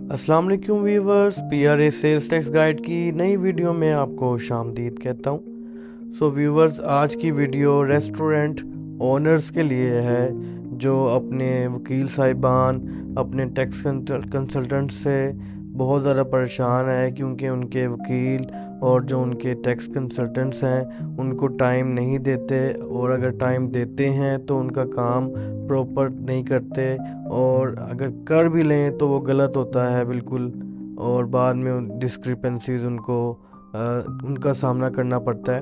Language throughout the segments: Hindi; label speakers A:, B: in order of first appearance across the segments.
A: अस्सलाम वालेकुम viewers, PRA sales tax guide की नई वीडियो में आपको खुशामदीद कहता हूँ। सो व्यूवर्स, आज की वीडियो रेस्टोरेंट ओनर्स के लिए है जो अपने वकील साहिबान, अपने टैक्स कंसल्टेंट से बहुत ज़्यादा परेशान है क्योंकि उनके वकील और जो उनके टैक्स कंसल्टेंट्स हैं उनको टाइम नहीं देते, और अगर टाइम देते हैं तो उनका काम प्रॉपर नहीं करते, और अगर कर भी लें तो वो गलत होता है बिल्कुल, और बाद में डिस्क्रिपेंसीज उनका सामना करना पड़ता है।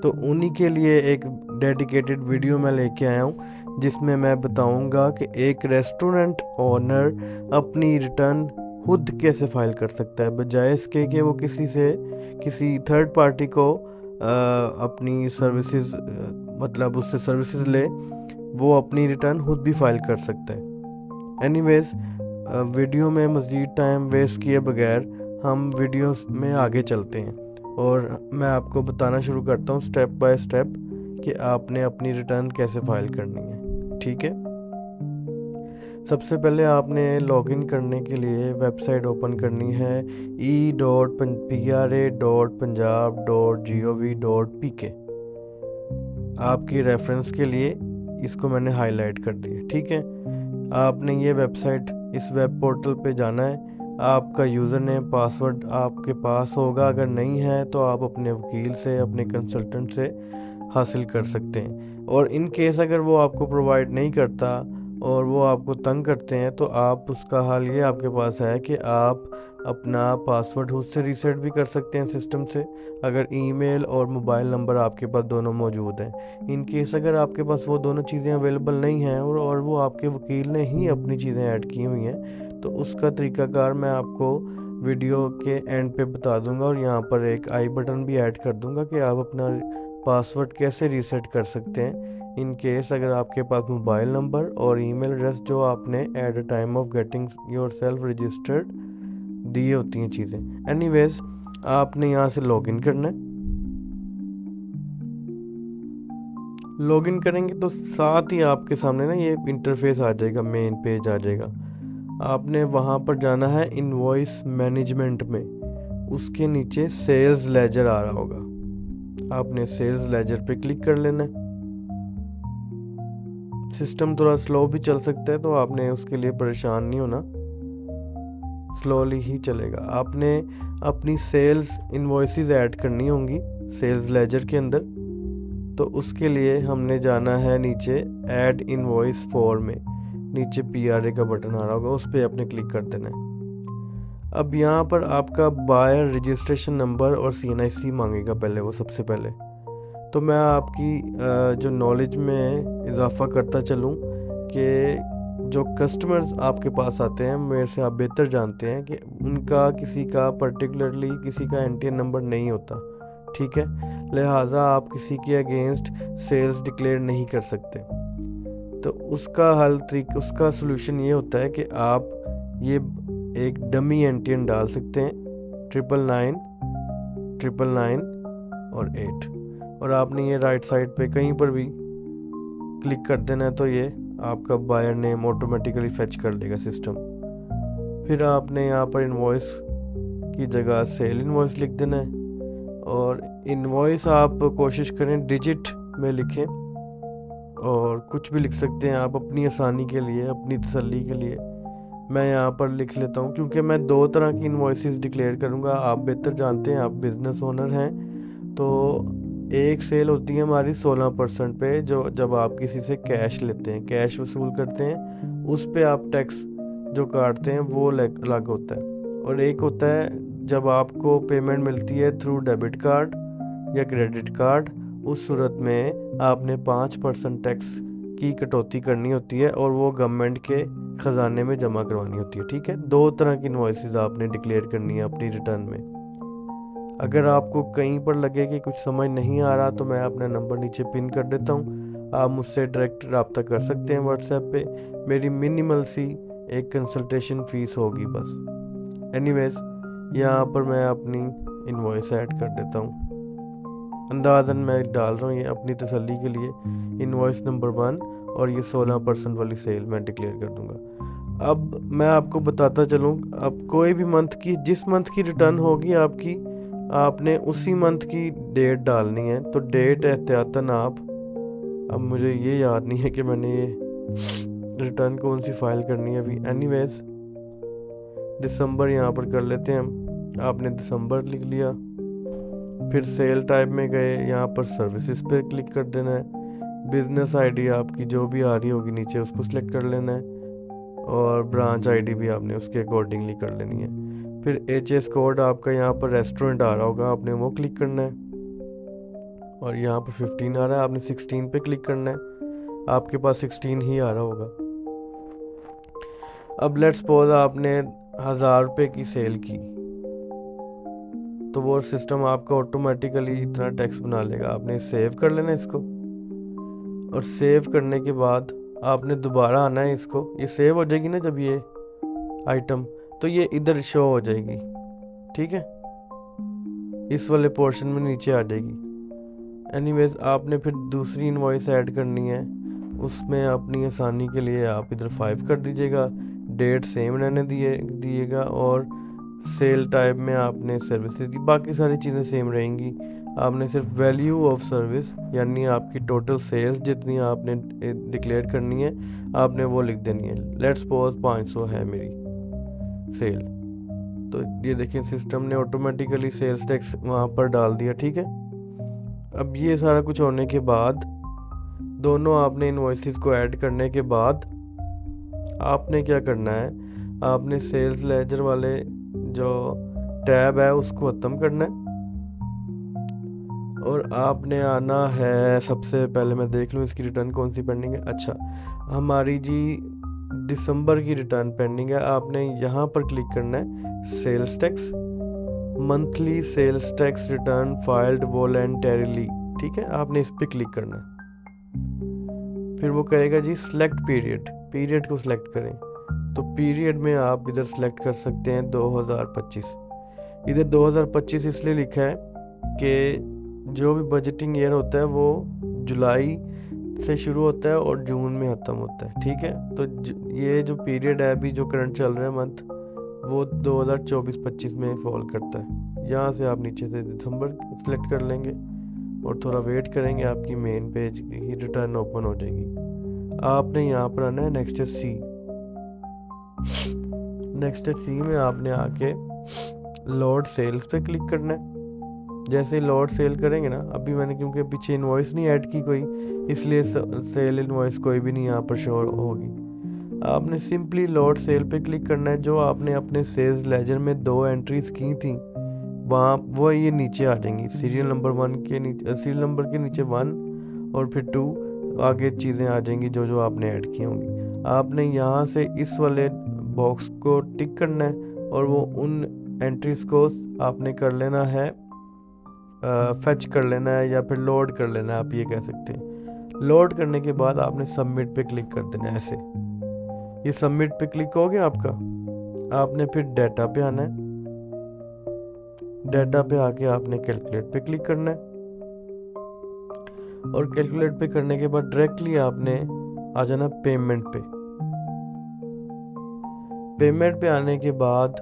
A: तो उन्हीं के लिए एक डेडिकेटेड वीडियो मैं लेके आया हूँ जिसमें मैं बताऊँगा कि एक रेस्टोरेंट ओनर अपनी रिटर्न खुद कैसे फाइल कर सकता है, बजाय इसके कि वो किसी थर्ड पार्टी को अपनी सर्विसेज मतलब उससे सर्विसेज ले, वो अपनी रिटर्न खुद भी फाइल कर सकता है। एनीवेज, वीडियो में मज़ीद टाइम वेस्ट किए बगैर हम वीडियो में आगे चलते हैं और मैं आपको बताना शुरू करता हूँ स्टेप बाय स्टेप कि आपने अपनी रिटर्न कैसे फाइल करनी है। ठीक है, सबसे पहले आपने लॉगिन करने के लिए वेबसाइट ओपन करनी है e.pra.punjab.gov.pk। आपकी रेफरेंस के लिए इसको मैंने हाईलाइट कर दिया। ठीक है, आपने ये वेबसाइट, इस वेब पोर्टल पे जाना है। आपका यूज़र नेम पासवर्ड आपके पास होगा, अगर नहीं है तो आप अपने वकील से, अपने कंसल्टेंट से हासिल कर सकते हैं। और इन केस अगर वो आपको प्रोवाइड नहीं करता और वो आपको तंग करते हैं तो आप उसका हल ये आपके पास है कि आप अपना पासवर्ड खुद से रीसेट भी कर सकते हैं सिस्टम से, अगर ईमेल और मोबाइल नंबर आपके पास दोनों मौजूद हैं। इन केस अगर आपके पास वो दोनों चीज़ें अवेलेबल नहीं हैं और वो आपके वकील ने ही अपनी चीज़ें ऐड की हुई हैं, तो उसका तरीकाकार मैं आपको वीडियो के एंड पे बता दूंगा, और यहाँ पर एक आई बटन भी ऐड कर दूंगा कि आप अपना पासवर्ड कैसे रीसेट कर सकते हैं इन केस अगर आपके पास मोबाइल नंबर और ईमेल एड्रेस जो आपने at the time of getting yourself registered दी होती हैं चीज़ें। एनीवेज, आपने यहाँ से लॉगिन करना है। लॉगिन करेंगे तो साथ ही आपके सामने ना ये इंटरफेस आ जाएगा, मेन पेज आ जाएगा। आपने वहाँ पर जाना है इनवॉइस मैनेजमेंट में, उसके नीचे सेल्स लेजर आ रहा होगा, आपने सेल्स लेजर पे क्लिक कर लेना है। सिस्टम थोड़ा स्लो भी चल सकता है तो आपने उसके लिए परेशान नहीं होना, स्लोली ही चलेगा। आपने अपनी सेल्स इनवॉइसेस ऐड करनी होंगी सेल्स लेजर के अंदर, तो उसके लिए हमने जाना है नीचे ऐड इनवॉइस फॉर में, नीचे पीआरए का बटन आ रहा होगा, उस पर आपने क्लिक कर देना है। अब यहाँ पर आपका बायर रजिस्ट्रेशन नंबर और सीएनआईसी मांगेगा पहले, वो सबसे पहले। तो मैं आपकी जो नॉलेज में इजाफा करता चलूँ कि जो कस्टमर्स आपके पास आते हैं, मेरे से आप बेहतर जानते हैं कि उनका किसी का पर्टिकुलरली किसी का एनटीएन नंबर नहीं होता। ठीक है, लिहाजा आप किसी के अगेंस्ट सेल्स डिक्लेयर नहीं कर सकते। तो उसका सलूशन ये होता है कि आप ये एक डमी एनटीएन डाल सकते हैं, 999, 999 और 8, और आपने ये राइट साइड पे कहीं पर भी क्लिक कर देना है तो ये आपका बायर नेम ऑटोमेटिकली फेच कर लेगा सिस्टम। फिर आपने यहाँ पर इनवॉइस की जगह सेल इनवॉइस लिख देना है, और इनवॉइस आप कोशिश करें डिजिट में लिखें, और कुछ भी लिख सकते हैं आप अपनी आसानी के लिए, अपनी तसल्ली के लिए। मैं यहाँ पर लिख लेता हूँ क्योंकि मैं दो तरह की इनवॉइसेस डिक्लेयर करूँगा, आप बेहतर जानते हैं, आप बिजनेस ओनर हैं। तो एक सेल होती है हमारी 16% पे, जो जब आप किसी से कैश लेते हैं, कैश वसूल करते हैं, उस पे आप टैक्स जो काटते हैं वो अलग होता है। और एक होता है जब आपको पेमेंट मिलती है थ्रू डेबिट कार्ड या क्रेडिट कार्ड, उस सूरत में आपने 5% टैक्स की कटौती करनी होती है और वो गवर्नमेंट के ख़जाने में जमा करवानी होती है। ठीक है, दो तरह की इनवॉइसेस आपने डिक्लेयर करनी है अपनी रिटर्न में। अगर आपको कहीं पर लगे कि कुछ समझ नहीं आ रहा तो मैं अपना नंबर नीचे पिन कर देता हूँ, आप मुझसे डायरेक्ट रब्ता कर सकते हैं व्हाट्सएप पे। मेरी मिनिमल सी एक कंसल्टेशन फ़ीस होगी बस। एनीवेज, यहाँ पर मैं अपनी इनवॉइस ऐड कर देता हूँ, अंदाज़न मैं डाल रहा हूँ ये अपनी तसल्ली के लिए। इनवॉइस नंबर 1 और ये 16% वाली सेल मैं डिक्लेयर कर दूँगा। अब मैं आपको बताता चलूँ, अब कोई भी मंथ की, जिस मंथ की रिटर्न होगी आपकी, आपने उसी मंथ की डेट डालनी है। तो डेट एहतियातन आप, अब मुझे ये याद नहीं है कि मैंने ये रिटर्न कौन सी फाइल करनी है अभी। एनीवेज दिसंबर यहाँ पर कर लेते हैं हम। आपने दिसंबर लिख लिया, फिर सेल टाइप में गए, यहाँ पर सर्विसेज पे क्लिक कर देना है। बिजनेस आईडी आपकी जो भी आ रही होगी नीचे उसको सिलेक्ट कर लेना है, और ब्रांच आईडी भी आपने उसके अकॉर्डिंगली कर लेनी है। फिर एचएस कोड आपका यहाँ पर रेस्टोरेंट आ रहा होगा, आपने वो क्लिक करना है, और यहाँ पर 15 आ रहा है, आपने 16 पे क्लिक करना है। आपके पास 16 ही आ रहा होगा। अब लेट्स सपोज आपने 1000 रुपये की सेल की, तो वो सिस्टम आपका ऑटोमेटिकली इतना टैक्स बना लेगा। आपने सेव कर लेना इसको, और सेव करने के बाद आपने दोबारा आना है इसको। ये सेव हो जाएगी ना जब ये आइटम, तो ये इधर शो हो जाएगी, ठीक है, इस वाले पोर्शन में नीचे आ जाएगी। एनीवेज आपने फिर दूसरी इनवॉइस ऐड करनी है, उसमें अपनी आसानी के लिए आप इधर 5 कर दीजिएगा, डेट सेम रहने दिएगा, और सेल टाइप में आपने सर्विसेज की बाकी सारी चीज़ें सेम रहेंगी। आपने सिर्फ वैल्यू ऑफ सर्विस, यानी आपकी टोटल सेल्स जितनी आपने डिक्लेयर करनी है, आपने वो लिख देनी है। लेट्स सपोज 500 है मेरी सेल, तो ये देखिए सिस्टम ने ऑटोमेटिकली सेल्स टैक्स वहाँ पर डाल दिया, ठीक है। अब ये सारा कुछ होने के बाद, दोनों आपने इनवॉइसेस को ऐड करने के बाद, आपने क्या करना है, आपने सेल्स लेजर वाले जो टैब है उसको ख़त्म करना है, और आपने आना है, सबसे पहले मैं देख लूँ इसकी रिटर्न कौन सी पेंडिंग है। अच्छा, हमारी जी दिसंबर की रिटर्न पेंडिंग है। आपने यहाँ पर क्लिक करना है, sales tax, monthly sales tax return filed voluntarily, ठीक है, आपने इस पर क्लिक करना है। फिर वो कहेगा जी सिलेक्ट पीरियड, पीरियड को सिलेक्ट करें। तो पीरियड में आप इधर सेलेक्ट कर सकते हैं 2025। इधर 2025 इसलिए लिखा है कि जो भी बजटिंग ईयर होता है वो जुलाई से शुरू होता है और जून में ख़त्म होता है, ठीक है। तो ये जो पीरियड है अभी जो करंट चल रहा है मंथ, वो 2024-25 में फॉल करता है। यहाँ से आप नीचे से दिसंबर सेलेक्ट कर लेंगे और थोड़ा वेट करेंगे, आपकी मेन पेज की रिटर्न ओपन हो जाएगी। आपने यहाँ पर आना है नेक्स्ट सी। नेक्स्ट सी में आपने आके लोड सेल्स पे क्लिक करना है। जैसे लोड सेल करेंगे ना, अभी मैंने क्योंकि पीछे इनवॉइस नहीं ऐड की कोई, इसलिए सेल इनवॉइस कोई भी नहीं यहाँ पर शो होगी। आपने सिंपली लोड सेल पे क्लिक करना है। जो आपने अपने सेल्स लेजर में 2 एंट्रीज की थी, वहाँ वो ये नीचे आ जाएंगी, सीरियल नंबर 1 के नीचे, सीरियल नंबर के नीचे 1 और फिर 2, आगे चीज़ें आ जाएंगी जो जो आपने ऐड की होंगी। आपने यहाँ से इस वाले बॉक्स को टिक करना है, और वो उन एंट्रीज को आपने कर लेना है, फेच कर लेना है, या फिर लोड कर लेना है, आप ये कह सकते हैं। लोड करने के बाद आपने सबमिट पे क्लिक कर देना है। ऐसे ये सबमिट पे क्लिक हो गया आपका। आपने फिर डाटा पे आना है, डाटा पे आके आपने कैलकुलेट पे क्लिक करना है, और कैलकुलेट पे करने के बाद डायरेक्टली आपने आ जाना पेमेंट पे। पेमेंट पे आने के बाद,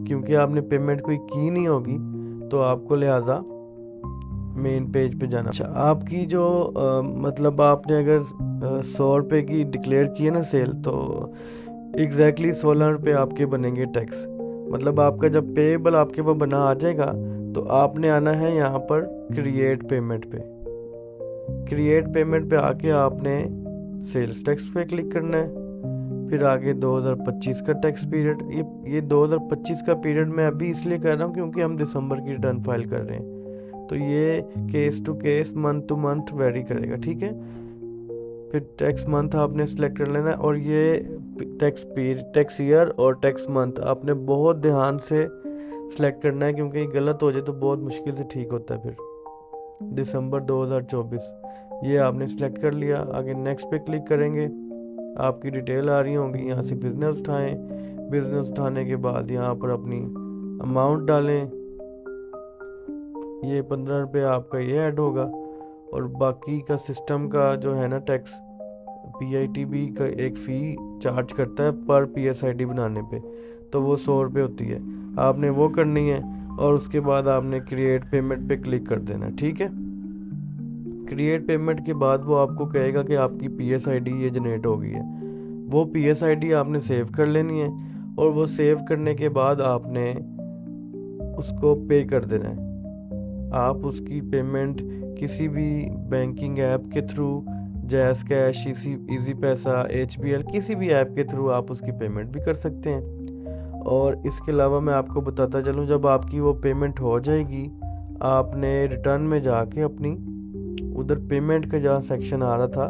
A: क्योंकि आपने पेमेंट कोई की नहीं होगी, तो आपको लिहाजा मेन पेज पे जाना। अच्छा, आपकी जो मतलब आपने अगर 100 रुपये की डिक्लेयर की है ना सेल, तो एग्जैक्टली 16 रुपये आपके बनेंगे टैक्स। मतलब आपका जब पेएबल आपके पास बना आ जाएगा, तो आपने आना है यहाँ पर क्रिएट पेमेंट पे। क्रिएट पेमेंट पे आके आपने सेल्स टैक्स पे क्लिक करना है। फिर आगे 2025 का टैक्स पीरियड, ये 2025 का पीरियड मैं अभी इसलिए कर रहा हूँ क्योंकि हम दिसंबर की रिटर्न फाइल कर रहे हैं, तो ये case to case, month to month vary करेगा, ठीक है। फिर टैक्स मंथ आपने सेलेक्ट कर लेना है, और ये टैक्स ईयर और टैक्स मंथ आपने बहुत ध्यान से सेलेक्ट करना है, क्योंकि गलत हो जाए तो बहुत मुश्किल से ठीक होता है। फिर दिसंबर 2024 ये आपने सेलेक्ट कर लिया। आगे नेक्स्ट पे क्लिक करेंगे, आपकी डिटेल आ रही होंगी, यहाँ से बिज़नेस उठाएं। बिज़नेस उठाने के बाद यहाँ पर अपनी अमाउंट डालें, ये 15 रुपये आपका ये ऐड होगा, और बाकी का सिस्टम का जो है ना टैक्स, PITB का एक फ़ी चार्ज करता है पर PSID बनाने पे, तो वो 100 रुपये होती है। आपने वो करनी है और उसके बाद आपने क्रिएट पेमेंट पे क्लिक कर देना, ठीक है। क्रिएट पेमेंट के बाद वो आपको कहेगा कि आपकी PSID ये जनरेट हो गई है। वो PSID आपने सेव कर लेनी है और वो सेव करने के बाद आपने उसको पे कर देना है। आप उसकी पेमेंट किसी भी बैंकिंग ऐप के थ्रू, जैज़ कैश, इजी पैसा, HBL, किसी भी ऐप के थ्रू आप उसकी पेमेंट भी कर सकते हैं। और इसके अलावा मैं आपको बताता चलूँ, जब आपकी वो पेमेंट हो जाएगी, आपने रिटर्न में जाके अपनी उधर पेमेंट का जहाँ सेक्शन आ रहा था,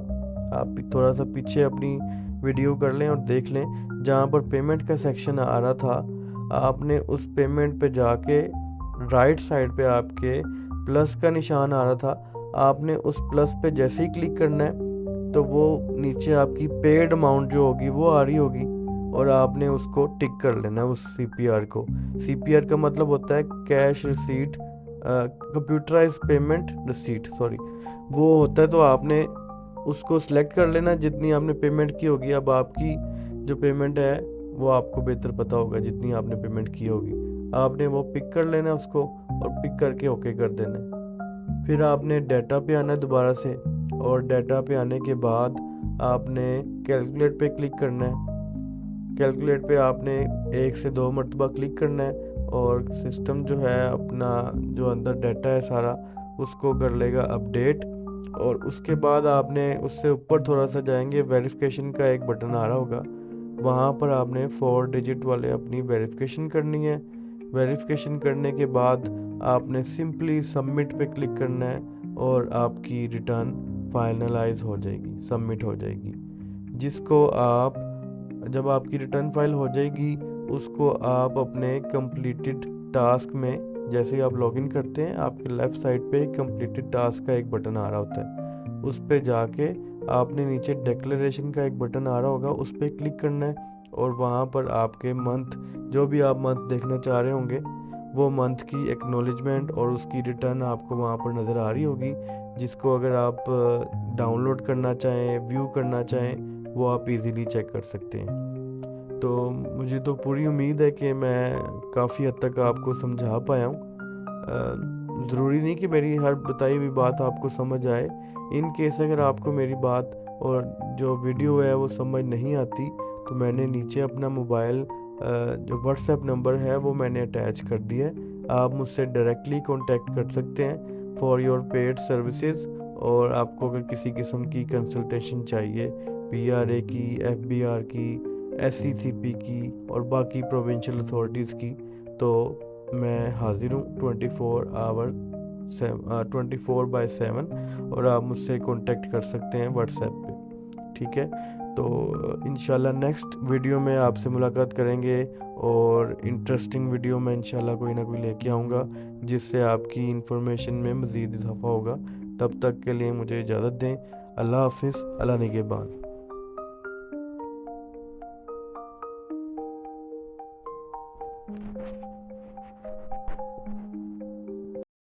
A: आप थोड़ा सा पीछे अपनी वीडियो कर लें और देख लें, जहाँ पर पेमेंट का सेक्शन आ रहा था, आपने उस पेमेंट पे जाके राइट साइड पे आपके प्लस का निशान आ रहा था, आपने उस प्लस पे जैसे ही क्लिक करना है तो वो नीचे आपकी पेड अमाउंट जो होगी वो आ रही होगी और आपने उसको टिक कर लेना है, उस CPR को। CPR का मतलब होता है cash receipt, computerise payment receipt, sorry, वो होता है। तो आपने उसको सिलेक्ट कर लेना जितनी आपने पेमेंट की होगी। अब आपकी जो पेमेंट है वो आपको बेहतर पता होगा, जितनी आपने पेमेंट की होगी आपने वो पिक कर लेना उसको और पिक करके ओके कर देना है। फिर आपने डाटा पे आना है दोबारा से, और डाटा पे आने के बाद आपने कैलकुलेट पे क्लिक करना है। कैलकुलेट पे आपने 1 से 2 मरतबा क्लिक करना है और सिस्टम जो है अपना जो अंदर डाटा है सारा उसको कर लेगा अपडेट। और उसके बाद आपने उससे ऊपर थोड़ा सा जाएंगे, वेरिफिकेशन का एक बटन आ रहा होगा, वहाँ पर आपने 4 डिजिट वाले अपनी वेरिफिकेशन करनी है। वेरिफिकेशन करने के बाद आपने सिंपली सबमिट पे क्लिक करना है और आपकी रिटर्न फाइनलाइज हो जाएगी, सबमिट हो जाएगी। जिसको आप, जब आपकी रिटर्न फाइल हो जाएगी, उसको आप अपने कंप्लीटेड टास्क में, जैसे ही आप लॉगिन करते हैं आपके लेफ़्ट साइड पे कंप्लीटेड टास्क का एक बटन आ रहा होता है, उस पे जाके आपने नीचे डिक्लेरेशन का एक बटन आ रहा होगा, उस पर क्लिक करना है और वहाँ पर आपके मंथ, जो भी आप मंथ देखना चाह रहे होंगे, वो मंथ की एक्नॉलेजमेंट और उसकी रिटर्न आपको वहाँ पर नज़र आ रही होगी, जिसको अगर आप डाउनलोड करना चाहें, व्यू करना चाहें, वो आप इजीली चेक कर सकते हैं। तो मुझे तो पूरी उम्मीद है कि मैं काफ़ी हद तक आपको समझा पाया हूँ। ज़रूरी नहीं कि मेरी हर बताई हुई बात आपको समझ आए। इन केस अगर आपको मेरी बात और जो वीडियो है वो समझ नहीं आती, तो मैंने नीचे अपना मोबाइल जो व्हाट्सएप नंबर है वो मैंने अटैच कर दिया है। आप मुझसे डायरेक्टली कांटेक्ट कर सकते हैं फॉर योर पेड सर्विसेज। और आपको अगर किसी किस्म की कंसल्टेशन चाहिए, PRA की, FBR की, SCCP की और बाकी प्रोविंशियल अथॉरिटीज़ की, तो मैं हाजिर हूँ 24/7 और आप मुझसे कांटेक्ट कर सकते हैं व्हाट्सएप पे, ठीक है। तो इंशाल्लाह नेक्स्ट वीडियो में आपसे मुलाकात करेंगे और इंटरेस्टिंग वीडियो में इंशाल्लाह कोई ना कोई लेके आऊँगा, जिससे आपकी इंफॉर्मेशन में मज़ीद इजाफा होगा। तब तक के लिए मुझे इजाज़त दें। अल्लाह हाफिज़, अल्लाह निगहबान।